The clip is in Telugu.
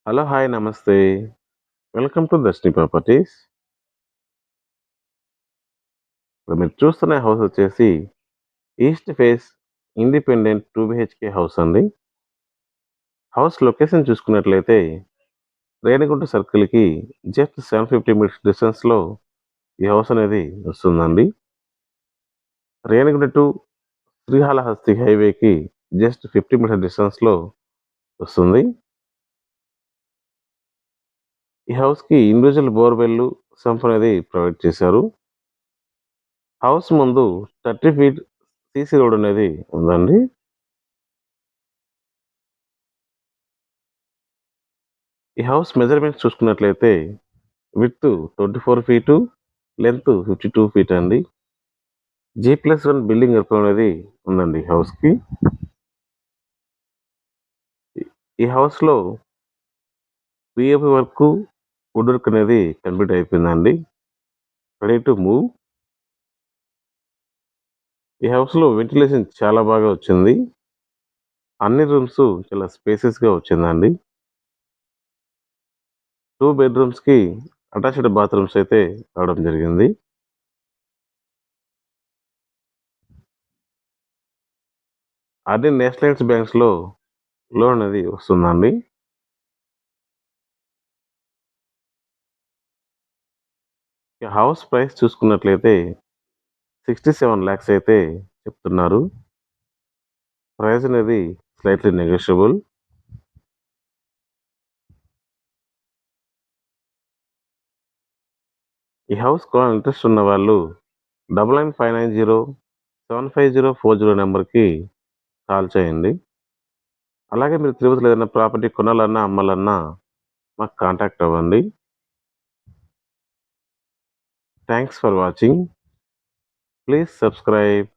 హలో! హాయ్! నమస్తే. Welcome to Darshini properties. ఇప్పుడు మీరు చూస్తున్న హౌస్ వచ్చేసి east face independent 2 BHK house అండి. హౌస్ లొకేషన్ చూసుకున్నట్లయితే రేణిగుంట సర్కిల్‌కి జస్ట్ 750 మీటర్స్ డిస్టెన్స్‌లో ఈ హౌస్ అనేది వస్తుందండి. రేణిగుంట టు శ్రీకాళహస్తి హైవేకి జస్ట్ 50 మీటర్ డిస్టెన్స్‌లో వస్తుంది. ఈ హౌస్‌కి ఇండివిడ్యువల్ బోర్‌వెల్ సంప్ అనేది ప్రొవైడ్ చేశారు. హౌస్ ముందు 30 ఫీట్ సీసీ రోడ్ అనేది ఉందండి. ఈ హౌస్ మెజర్‌మెంట్స్ చూసుకున్నట్లయితే విడ్త్ 24 ఫీటు, లెంగ్త్ 52 ఫీట్ అండి. జీ+1 బిల్డింగ్ ఎరుపు అనేది ఉందండి హౌస్‌కి. ఈ ఈ హౌస్‌లో పీఓపీ వర్కు, వుడ్ వర్క్ అనేది కంప్లీట్ అయిపోయిందండి. Ready to move. ఈ హౌస్‌లో వెంటిలేషన్ చాలా బాగా వచ్చింది. అన్ని రూమ్స్ చాలా స్పేసియస్‌గా వచ్చిందండి. 2 బెడ్‌రూమ్స్‌కి అటాచ్డ్ బాత్రూమ్స్ అయితే రావడం జరిగింది. అన్ని నేషనలైజ్డ్ బ్యాంక్స్‌లో లోన్ అనేది వస్తుందండి. ఈ హౌస్ ప్రైస్ చూసుకున్నట్లయితే 67 లాక్స్ అయితే చెప్తున్నారు. ప్రైస్ అనేది స్లైట్‌లీ నెగోషియబుల్. ఈ హౌస్ కొనాలని ఇంట్రెస్ట్ ఉన్న వాళ్ళు 9959075040 నెంబర్‌కి కాల్ చేయండి. అలాగే మీరు తిరుపతిలో ఏదైనా ప్రాపర్టీ కొనాలన్నా, అమ్మాలన్నా మాకు కాంటాక్ట్ అవ్వండి. Thanks for watching. Please subscribe.